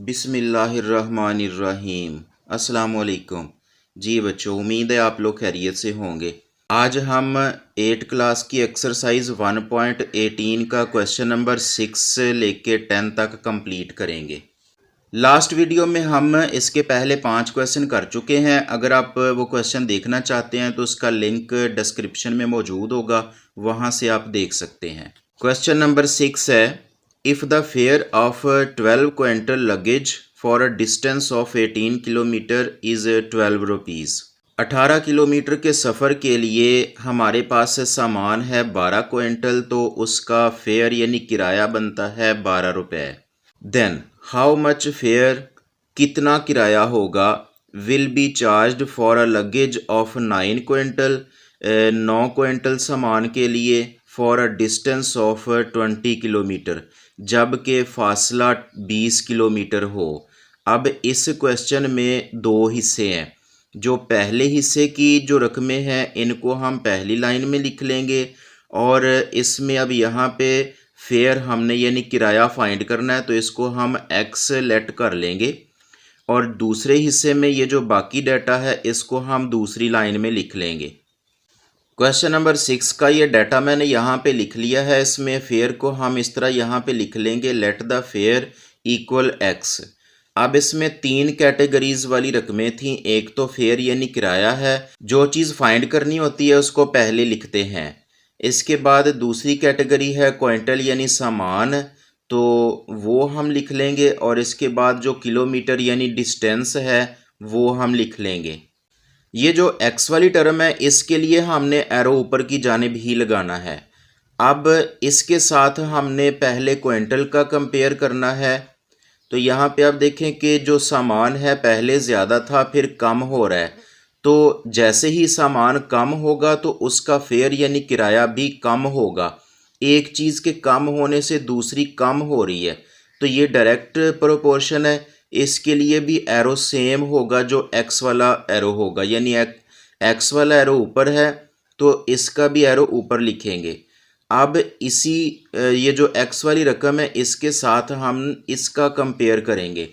बिस्मिल्लाहिर्रहमानिर्रहीम। अस्सलामुअलैकुम। जी बच्चों, उम्मीद है आप लोग खैरियत से होंगे। आज हम 8 क्लास की एक्सरसाइज 1.18 का क्वेश्चन नंबर 6 से लेके 10 तक कंप्लीट करेंगे। लास्ट वीडियो में हम इसके पहले 5 क्वेश्चन कर चुके हैं। अगर आप वो क्वेश्चन देखना चाहते हैं तो उसका लिंक डिस्क्रिप्शन में मौजूद होगा, वहाँ से आप देख सकते हैं। क्वेश्चन नंबर 6 है, if the fair of 12 quintal luggage for a distance of 18 kilometre is 12 rupees. 18 kilometre के सफ़र के लिए हमारे पास सामान है 12 क्विंटल, तो उसका फेयर यानी किराया बनता है 12 रुपये। देन हाउ मच फेयर, कितना किराया होगा, will be charged for a luggage of 9 quintal, 9 quintal सामान के लिए, for a distance of 20 kilometre, जबकि फासला 20 किलोमीटर हो। अब इस क्वेश्चन में 2 हिस्से हैं। जो पहले हिस्से की जो रकमें हैं इनको हम पहली लाइन में लिख लेंगे, और इसमें अब यहाँ पे फेयर हमने यानी किराया फाइंड करना है, तो इसको हम एक्स लेट कर लेंगे, और दूसरे हिस्से में ये जो बाकी डाटा है इसको हम दूसरी लाइन में लिख लेंगे। क्वेश्चन नंबर 6 का ये डाटा मैंने यहाँ पे लिख लिया है। इसमें फेयर को हम इस तरह यहाँ पे लिख लेंगे, let the fair equal x. अब इसमें 3 कैटेगरीज वाली रकमें थी। एक तो फेयर यानी किराया है, जो चीज़ फाइंड करनी होती है उसको पहले लिखते हैं। इसके बाद दूसरी कैटेगरी है क्विंटल यानी सामान, तो वो हम लिख लेंगे, और इसके बाद जो किलोमीटर यानी डिस्टेंस है वो हम लिख लेंगे। ये जो एक्स वाली टर्म है इसके लिए हमने एरो ऊपर की जानिब ही लगाना है। अब इसके साथ हमने पहले क्विंटल का कंपेयर करना है। तो यहाँ पे आप देखें कि जो सामान है पहले ज़्यादा था फिर कम हो रहा है, तो जैसे ही सामान कम होगा तो उसका फेयर यानी किराया भी कम होगा। एक चीज़ के कम होने से दूसरी कम हो रही है, तो ये डायरेक्ट प्रोपोर्शन है। इसके लिए भी एरो सेम होगा जो एक्स वाला एरो होगा, यानी एक्स वाला एरो ऊपर है तो इसका भी एरो ऊपर लिखेंगे। अब इसी ये जो एक्स वाली रकम है इसके साथ हम इसका कंपेयर करेंगे।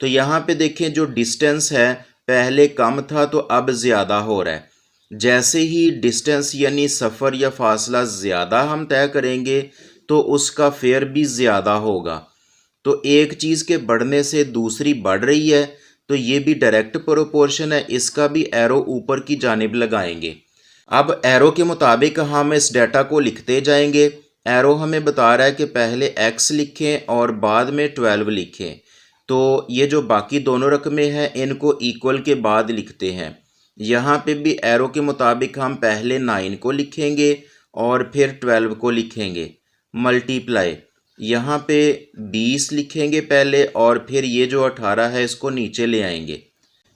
तो यहाँ पे देखें जो डिस्टेंस है पहले कम था तो अब ज़्यादा हो रहा है। जैसे ही डिस्टेंस यानी सफ़र या फासला ज़्यादा हम तय करेंगे तो उसका फेयर भी ज़्यादा होगा। तो एक चीज़ के बढ़ने से दूसरी बढ़ रही है, तो ये भी डायरेक्ट प्रोपोर्शन है, इसका भी एरो ऊपर की जानिब लगाएंगे। अब एरो के मुताबिक हम इस डाटा को लिखते जाएंगे। एरो हमें बता रहा है कि पहले x लिखें और बाद में 12 लिखें। तो ये जो बाकी दोनों रकमें हैं इनको इक्वल के बाद लिखते हैं। यहाँ पे भी एरो के मुताबिक हम पहले 9 को लिखेंगे और फिर 12 को लिखेंगे। मल्टीप्लाई, यहाँ पे 20 लिखेंगे पहले, और फिर ये जो 18 है इसको नीचे ले आएंगे।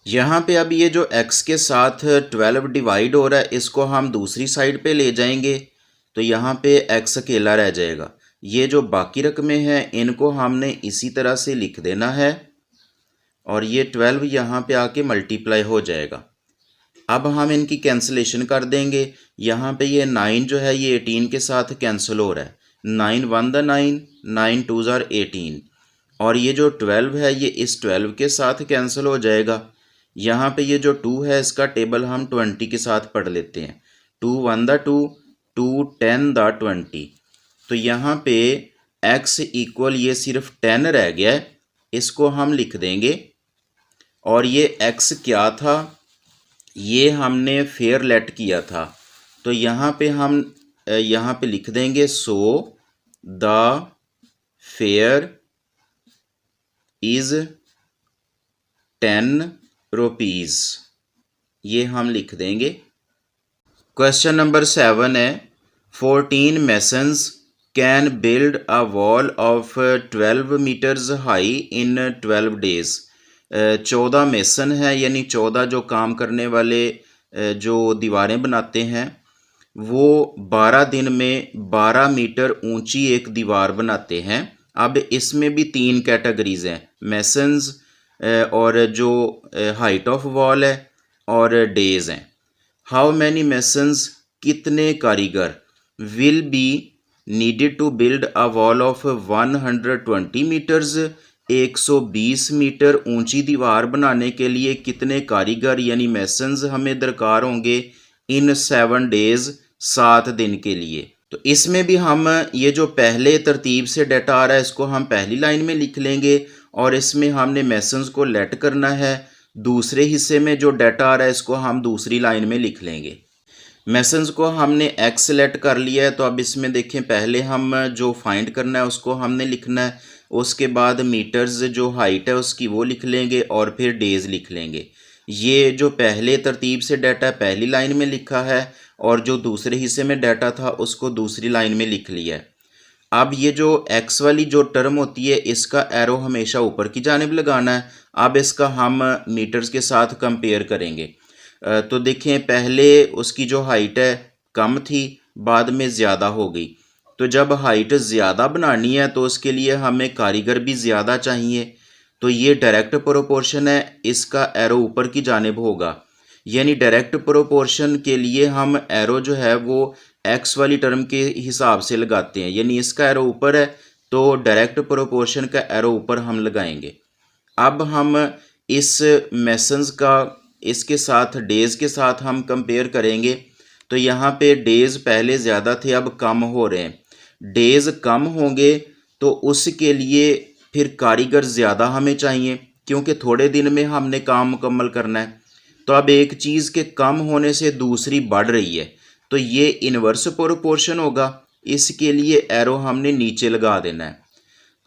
यहाँ पे अब ये जो x के साथ 12 डिवाइड हो रहा है इसको हम दूसरी साइड पे ले जाएंगे, तो यहाँ पे x अकेला रह जाएगा। ये जो बाकी रकमें हैं इनको हमने इसी तरह से लिख देना है, और ये 12 यहाँ पे आके मल्टीप्लाई हो जाएगा। अब हम इनकी कैंसिलेशन कर देंगे। यहाँ पे ये 9 जो है ये 18 के साथ कैंसिल हो रहा है। 9 1 द 9, 9 2 ज़ार 18, और ये जो 12 है ये इस 12 के साथ कैंसिल हो जाएगा। यहाँ पे ये जो 2 है इसका टेबल हम 20 के साथ पढ़ लेते हैं। 2 1 द 2, 2 10 द 20। तो यहाँ पे x इक्वल ये सिर्फ 10 रह गया है, इसको हम लिख देंगे। और ये x क्या था, ये हमने फेयर लेट किया था, तो यहाँ पे हम यहाँ पे लिख देंगे so the fare is 10 rupees, ये हम लिख देंगे। क्वेश्चन नंबर 7 है, 14 masons can build a wall of 12 metres high in 12 days. 14 mason है, यानी 14 जो काम करने वाले जो दीवारें बनाते हैं वो 12 दिन में 12 मीटर ऊंची एक दीवार बनाते हैं। अब इसमें भी 3 कैटेगरीज हैं, मेसन्स और जो हाइट ऑफ वॉल है और डेज हैं। हाउ मैनी मेसन्स, कितने कारीगर, will be needed to build a wall of 120 metres 120 metre ऊंची दीवार बनाने के लिए कितने कारीगर यानी मेसन्स हमें दरकार होंगे इन 7 डेज 7 दिन के लिए। तो इसमें भी हम ये जो पहले तरतीब से डाटा आ रहा है इसको हम पहली लाइन में लिख लेंगे और इसमें हमने मेसन्स को लेट करना है। दूसरे हिस्से में जो डाटा आ रहा है इसको हम दूसरी लाइन में लिख लेंगे। मेसन्स को हमने एक्स सेलेक्ट कर लिया है, तो अब इसमें देखें पहले हम जो फाइंड करना है उसको हमने लिखना है, उसके बाद मीटर्स जो हाइट है उसकी वो लिख लेंगे और फिर डेज लिख लेंगे। ये जो पहले तरतीब से डाटा पहली लाइन में लिखा है और जो दूसरे हिस्से में डाटा था उसको दूसरी लाइन में लिख लिया है। अब ये जो एक्स वाली जो टर्म होती है इसका एरो हमेशा ऊपर की जानिब लगाना है। अब इसका हम मीटर्स के साथ कंपेयर करेंगे। तो देखें पहले उसकी जो हाइट है कम थी, बाद में ज़्यादा हो गई। तो जब हाइट ज़्यादा बनानी है तो उसके लिए हमें कारीगर भी ज़्यादा चाहिए। तो ये डायरेक्ट प्रोपोर्शन है, इसका एरो ऊपर की जानिब होगा। यानी डायरेक्ट प्रोपोर्शन के लिए हम एरो जो है वो एक्स वाली टर्म के हिसाब से लगाते हैं। यानी इसका एरो ऊपर है तो डायरेक्ट प्रोपोर्शन का एरो ऊपर हम लगाएंगे। अब हम इस मेसन्स का इसके साथ डेज़ के साथ हम कंपेयर करेंगे। तो यहाँ पे डेज़ पहले ज़्यादा थे अब कम हो रहे हैं। डेज़ कम होंगे तो उसके लिए फिर कारीगर ज़्यादा हमें चाहिए क्योंकि थोड़े दिन में हमने काम मुकम्मल करना है। तो अब एक चीज़ के कम होने से दूसरी बढ़ रही है तो ये इन्वर्स प्रोपोर्शन होगा। इसके लिए एरो हमने नीचे लगा देना है।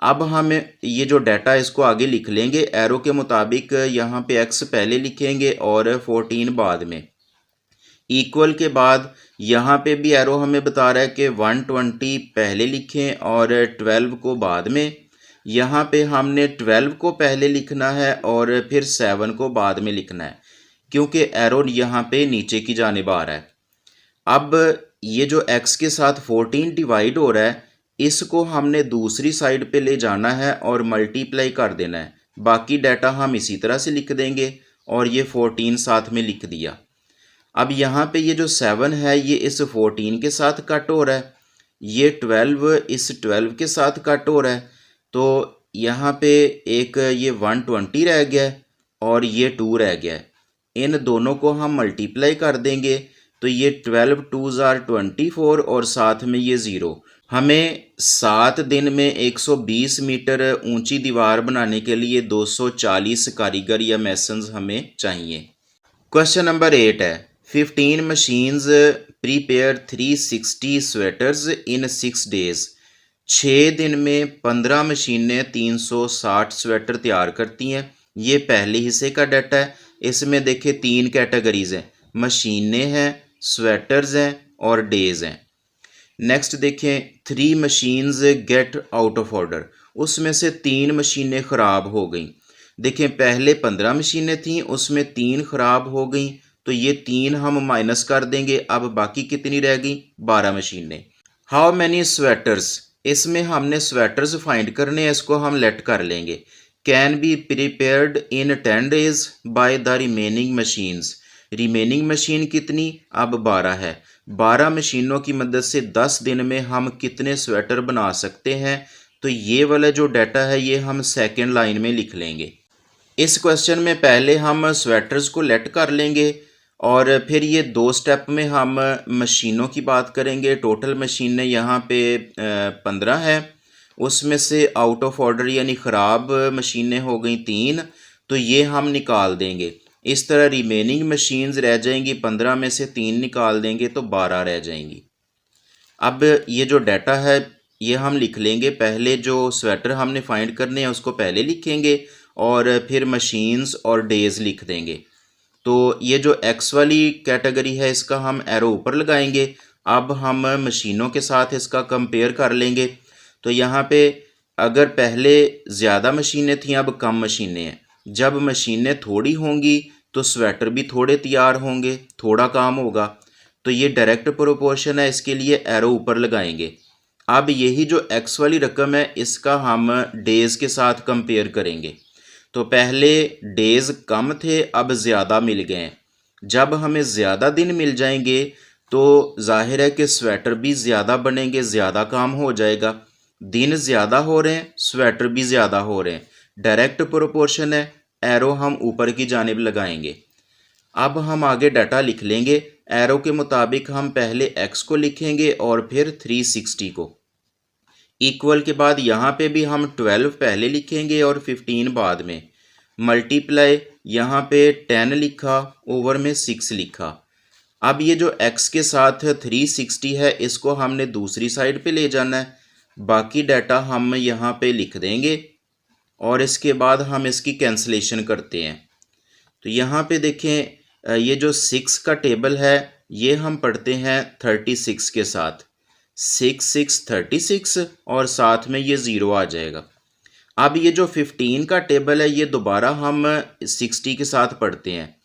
अब हम ये जो डाटा इसको आगे लिख लेंगे एरो के मुताबिक। यहाँ पे एक्स पहले लिखेंगे और 14 बाद में। इक्वल के बाद यहाँ पे भी एरो हमें बता रहा है कि 120 पहले लिखें और 12 को बाद में। यहाँ पे हमने 12 को पहले लिखना है और फिर 7 को बाद में लिखना है क्योंकि एरो यहाँ पे नीचे की जानिब आ रहा है। अब ये जो x के साथ 14 डिवाइड हो रहा है इसको हमने दूसरी साइड पे ले जाना है और मल्टीप्लाई कर देना है। बाकी डाटा हम इसी तरह से लिख देंगे और ये 14 साथ में लिख दिया। अब यहाँ पे ये जो 7 है ये इस 14 के साथ कट हो रहा है, ये 12 इस 12 के साथ कट हो रहा है। तो यहाँ पे एक ये 120 रह गया है और ये 2 रह गया है। इन दोनों को हम मल्टीप्लाई कर देंगे तो ये 12 2s are 24 और साथ में ये 0। हमें 7 दिन में 120 मीटर ऊंची दीवार बनाने के लिए 240 कारीगर या मेसन्स हमें चाहिए। क्वेश्चन नंबर 8 है 15 मशीन्स प्रीपेयर 360 स्वेटर्स इन 6 डेज। 6 दिन में 15 मशीनें 360 स्वेटर तैयार करती हैं। ये पहले हिस्से का डाटा है। इसमें देखें 3 कैटेगरीज हैं, मशीनें हैं, स्वेटर्स हैं और डेज हैं। नेक्स्ट देखें 3 machines get out of order. उसमें से 3 मशीनें ख़राब हो गई। देखें पहले 15 मशीनें थीं उसमें 3 ख़राब हो गई तो ये 3 हम माइनस कर देंगे। अब बाकी कितनी रह गई 12 मशीनें। हाउ मैनी स्वेटर्स, इसमें हमने स्वेटर्स फाइंड करने हैं, इसको हम लेट कर लेंगे। Can be prepared in 10 days by the remaining machines. Remaining machine कितनी अब 12 है। 12 मशीनों की मदद से 10 दिन में हम कितने स्वेटर बना सकते हैं। तो ये वाला जो डाटा है ये हम सेकेंड लाइन में लिख लेंगे। इस क्वेश्चन में पहले हम स्वेटर्स को लेट कर लेंगे और फिर ये 2 स्टेप में हम मशीनों की बात करेंगे। टोटल मशीनें यहाँ पे 15 है, उसमें से आउट ऑफ ऑर्डर यानी ख़राब मशीनें हो गई 3, तो ये हम निकाल देंगे। इस तरह रिमेनिंग मशीन्स रह जाएंगी, 15 में से 3 निकाल देंगे तो 12 रह जाएंगी। अब ये जो डाटा है ये हम लिख लेंगे। पहले जो स्वेटर हमने फाइंड करने हैं उसको पहले लिखेंगे और फिर मशीन्स और डेज़ लिख देंगे। तो ये जो एक्स वाली कैटेगरी है इसका हम एरो ऊपर लगाएंगे। अब हम मशीनों के साथ इसका कंपेयर कर लेंगे। तो यहाँ पे अगर पहले ज़्यादा मशीनें थीं अब कम मशीनें हैं। जब मशीनें थोड़ी होंगी तो स्वेटर भी थोड़े तैयार होंगे, थोड़ा काम होगा। तो ये डायरेक्ट प्रोपोर्शन है, इसके लिए एरो ऊपर लगाएंगे। अब यही जो एक्स वाली रकम है इसका हम डेज़ के साथ कंपेयर करेंगे। तो पहले डेज़ कम थे अब ज़्यादा मिल गए हैं। जब हमें ज़्यादा दिन मिल जाएंगे तो जाहिर है कि स्वेटर भी ज़्यादा बनेंगे, ज़्यादा काम हो जाएगा। दिन ज़्यादा हो रहे हैं, स्वेटर भी ज़्यादा हो रहे हैं। डायरेक्ट प्रोपोर्शन है, एरो हम ऊपर की जानिब लगाएंगे। अब हम आगे डाटा लिख लेंगे। एरो के मुताबिक हम पहले x को लिखेंगे और फिर 360 को। इक्वल के बाद यहाँ पे भी हम 12 पहले लिखेंगे और 15 बाद में। मल्टीप्लाई यहाँ पे 10 लिखा, ओवर में 6 लिखा। अब ये जो x के साथ 360 है इसको हमने दूसरी साइड पे ले जाना है। बाकी डाटा हम यहाँ पे लिख देंगे और इसके बाद हम इसकी कैंसलेशन करते हैं। तो यहाँ पे देखें, ये जो 6 का टेबल है ये हम पढ़ते हैं 36 के साथ। 6 6 36 और साथ में ये 0 आ जाएगा। अब ये जो 15 का टेबल है ये दोबारा हम 60 के साथ पढ़ते हैं,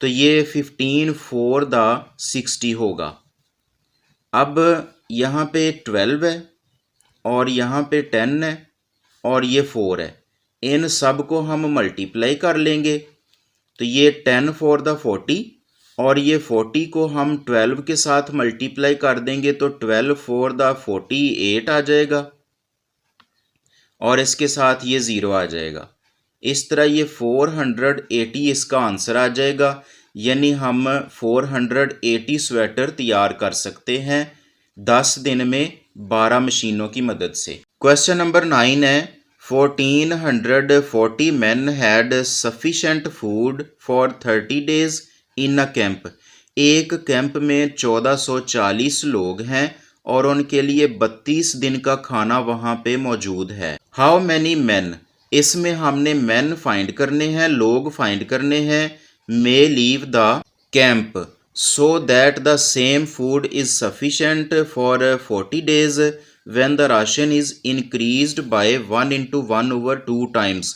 तो ये 15 4 द 60 होगा। अब यहाँ पे 12 है और यहाँ पे 10 है और ये 4 है। इन सब को हम मल्टीप्लाई कर लेंगे, तो ये 10 4 द 40 और ये 40 को हम 12 के साथ मल्टीप्लाई कर देंगे तो 12 4 द 48 आ जाएगा और इसके साथ ये 0 आ जाएगा। इस तरह ये 480 इसका आंसर आ जाएगा, यानी हम 480 स्वेटर तैयार कर सकते हैं 10 दिन में 12 मशीनों की मदद से। क्वेश्चन नंबर 9 है 1440 men had sufficient food for 30 days in a camp। एक कैंप में 1440 लोग हैं और उनके लिए 32 दिन का खाना वहाँ पे मौजूद है। हाउ मैनी मैन, इसमें हमने मैन फाइंड करने हैं, लोग फाइंड करने हैं। May leave the camp so that the same food is sufficient for 40 days when the ration is increased by 1/1/2 times।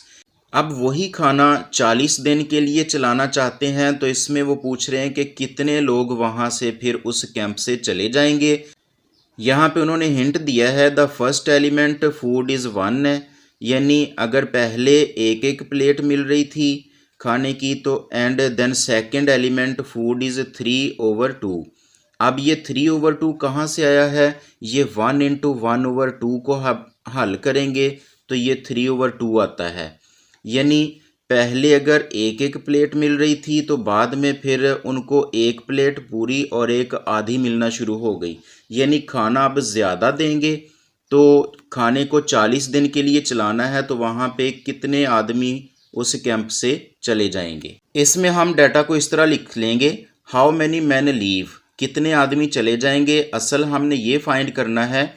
अब वही खाना 40 दिन के लिए चलाना चाहते हैं, तो इसमें वो पूछ रहे हैं कि कितने लोग वहाँ से फिर उस कैंप से चले जाएंगे। यहाँ पे उन्होंने हिंट दिया है the first element food is 1 है, यानी अगर पहले एक एक प्लेट मिल रही थी खाने की तो and then second element food is 3/2। अब ये 3/2 कहाँ से आया है, ये 1/1/2 को हल करेंगे तो ये 3/2 आता है। यानी पहले अगर एक एक प्लेट मिल रही थी तो बाद में फिर उनको एक प्लेट पूरी और एक आधी मिलना शुरू हो गई, यानी खाना अब ज़्यादा देंगे। तो खाने को 40 दिन के लिए चलाना है तो वहाँ पे कितने आदमी उस कैंप से चले जाएंगे। इसमें हम डाटा को इस तरह लिख लेंगे, हाउ मैनी मैन लीव, कितने आदमी चले जाएंगे। असल हमने ये फाइंड करना है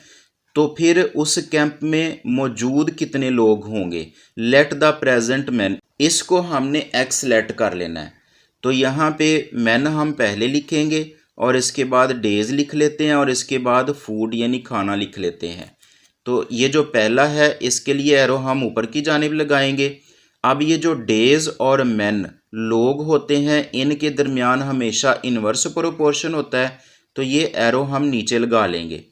तो फिर उस कैंप में मौजूद कितने लोग होंगे। लेट द प्रेजेंट मैन, इसको हमने एक्स लेट कर लेना है। तो यहाँ पे मैन हम पहले लिखेंगे और इसके बाद डेज लिख लेते हैं और इसके बाद फूड यानी खाना लिख लेते हैं। तो ये जो पहला है इसके लिए एरो हम ऊपर की जानिब लगाएंगे। अब ये जो डेज और मैन लोग होते हैं इनके दरमियान हमेशा इन्वर्स प्रोपोर्शन होता है, तो ये एरो हम नीचे लगा लेंगे।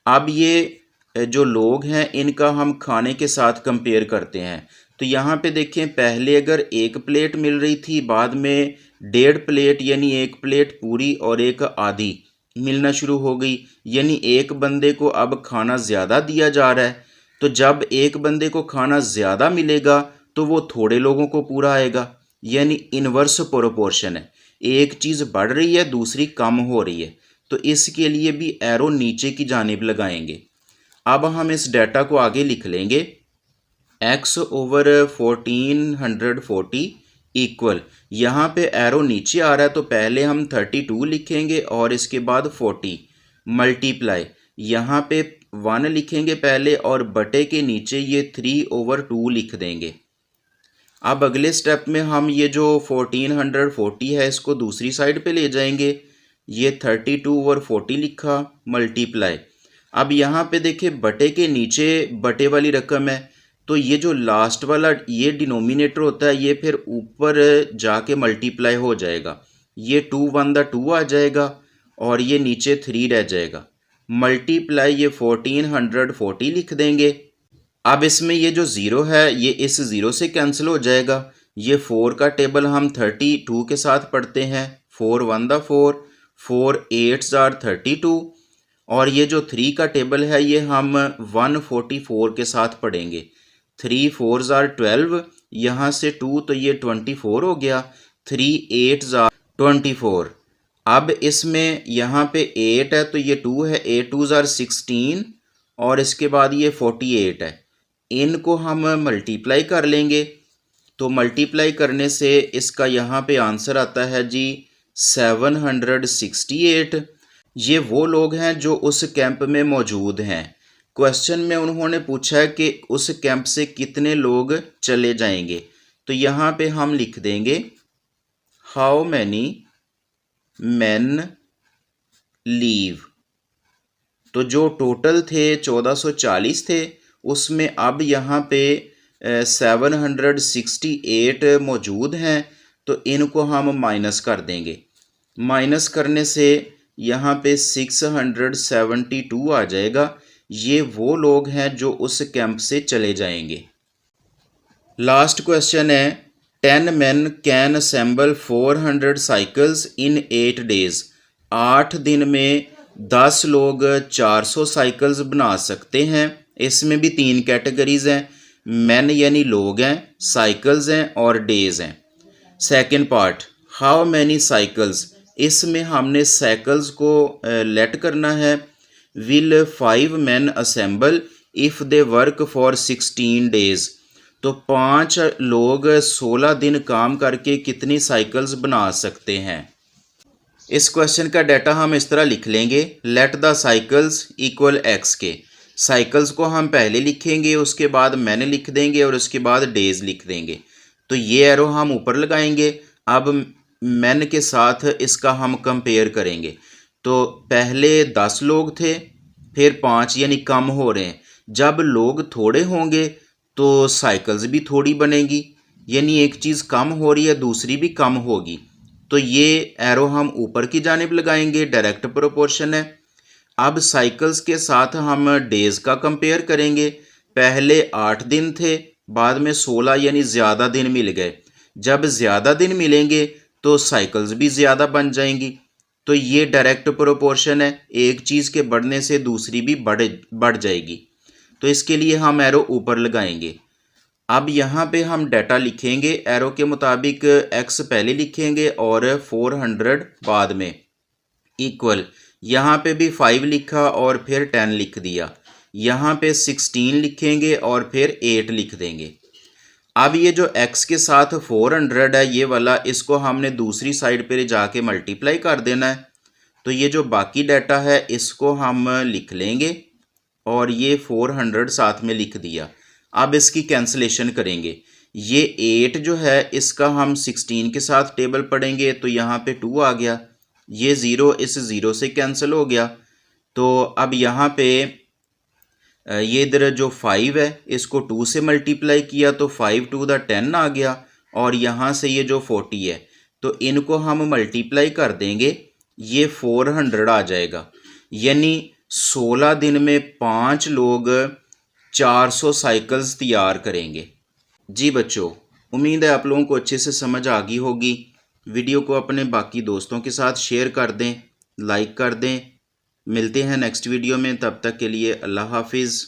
अब ये जो लोग हैं इनका हम खाने के साथ कंपेयर करते हैं। तो यहाँ पे देखें, पहले अगर एक प्लेट मिल रही थी, बाद में 1.5 प्लेट यानी एक प्लेट पूरी और एक आधी मिलना शुरू हो गई, यानी एक बंदे को अब खाना ज़्यादा दिया जा रहा है। तो जब एक बंदे को खाना ज़्यादा मिलेगा तो वो थोड़े लोगों को पूरा आएगा, यानी इन्वर्स प्रोपोर्शन है। एक चीज़ बढ़ रही है दूसरी कम हो रही है, तो इसके लिए भी एरो नीचे की जानिब लगाएंगे। अब हम इस डाटा को आगे लिख लेंगे, x/1440 इक्वल, यहाँ पे एरो नीचे आ रहा है तो पहले हम 32 लिखेंगे और इसके बाद 40 मल्टीप्लाई, यहाँ पे 1 लिखेंगे पहले और बटे के नीचे ये 3/2 लिख देंगे। अब अगले स्टेप में हम ये जो 1440 है इसको दूसरी साइड पे ले जाएंगे। ये 32/40 लिखा मल्टीप्लाई। अब यहाँ पे देखिए बटे के नीचे बटे वाली रकम है, तो ये जो लास्ट वाला ये डिनोमिनेटर होता है ये फिर ऊपर जाके मल्टीप्लाई हो जाएगा। ये 2 1 द 2 आ जाएगा और ये नीचे 3 रह जाएगा। मल्टीप्लाई ये 1440 लिख देंगे। अब इसमें ये जो ज़ीरो है ये इस ज़ीरो से कैंसिल हो जाएगा। ये 4 का टेबल हम 32 के साथ पढ़ते हैं, 4 1 द 4, 4 8s are 32, और ये जो 3 का टेबल है ये हम 144 के साथ पढ़ेंगे, 3 4 ज़ार 12, यहाँ से 2 तो ये 24 हो गया, 3 8 ज़ार 24। अब इसमें यहाँ पे 8 है तो ये 2 है, 8 2 ज़ार 16 और इसके बाद ये 48 है। इनको हम मल्टीप्लाई कर लेंगे तो मल्टीप्लाई करने से इसका यहाँ पे आंसर आता है जी 768। ये वो लोग हैं जो उस कैंप में मौजूद हैं। क्वेश्चन में उन्होंने पूछा है कि उस कैंप से कितने लोग चले जाएंगे, तो यहाँ पे हम लिख देंगे हाउ मैनी मैन लीव। तो जो टोटल थे 1440 थे, उसमें अब यहाँ पे 768 मौजूद हैं, तो इनको हम माइनस कर देंगे। माइनस करने से यहाँ पे 672 आ जाएगा। ये वो लोग हैं जो उस कैंप से चले जाएंगे। लास्ट क्वेश्चन है 10 men can assemble 400 cycles in 8 days। 8 दिन में 10 लोग 400 साइकिल्स बना सकते हैं। इसमें भी 3 कैटेगरीज हैं, मैन यानी लोग हैं, साइकिल्स हैं और डेज हैं। Second part how many cycles, इसमें हमने साइकिल्स को लेट करना है। Will 5 men assemble if they work for 16 days। तो 5 लोग 16 दिन काम करके कितनी साइकिल्स बना सकते हैं। इस क्वेश्चन का डाटा हम इस तरह लिख लेंगे, let the cycles equal x के। साइकिल्स को हम पहले लिखेंगे, उसके बाद मैन लिख देंगे और उसके बाद डेज लिख देंगे। तो ये एरो हम ऊपर लगाएंगे। अब मैन के साथ इसका हम कंपेयर करेंगे। तो पहले 10 लोग थे, फिर 5 यानी कम हो रहे हैं। जब लोग थोड़े होंगे तो साइकिल्स भी थोड़ी बनेगी, यानी एक चीज़ कम हो रही है दूसरी भी कम होगी। तो ये एरो हम ऊपर की जानिब लगाएंगे, डायरेक्ट प्रोपोर्शन है। अब साइकिल्स के साथ हम डेज का कंपेयर करेंगे। पहले 8 दिन थे, बाद में 16 यानी ज़्यादा दिन मिल गए। जब ज़्यादा दिन मिलेंगे तो साइकिल्स भी ज़्यादा बन जाएंगी। तो ये डायरेक्ट प्रोपोर्शन है, एक चीज़ के बढ़ने से दूसरी भी बढ़ जाएगी। तो इसके लिए हम एरो ऊपर लगाएंगे। अब यहाँ पे हम डाटा लिखेंगे, एरो के मुताबिक एक्स पहले लिखेंगे और 400 बाद में, इक्वल यहाँ पे भी 5 लिखा और फिर 10 लिख दिया। यहाँ पे 16 लिखेंगे और फिर 8 लिख देंगे। अब ये जो x के साथ 400 है ये वाला, इसको हमने दूसरी साइड पे जाके मल्टीप्लाई कर देना है। तो ये जो बाकी डाटा है इसको हम लिख लेंगे और ये 400 साथ में लिख दिया। अब इसकी कैंसलेशन करेंगे। ये 8 जो है इसका हम 16 के साथ टेबल पढ़ेंगे तो यहाँ पे 2 आ गया, ये 0 इस 0 से कैंसिल हो गया। तो अब यहाँ पे ये इधर जो 5 है इसको 2 से मल्टीप्लाई किया तो 5 2 द 10 आ गया, और यहाँ से ये जो 40 है तो इनको हम मल्टीप्लाई कर देंगे, ये 400 आ जाएगा। यानी 16 दिन में 5 लोग 400 साइकिल्स तैयार करेंगे। जी बच्चों, उम्मीद है आप लोगों को अच्छे से समझ आ गई होगी। वीडियो को अपने बाकी दोस्तों के साथ शेयर कर दें, लाइक कर दें। मिलते हैं नेक्स्ट वीडियो में, तब तक के लिए अल्लाह हाफिज़।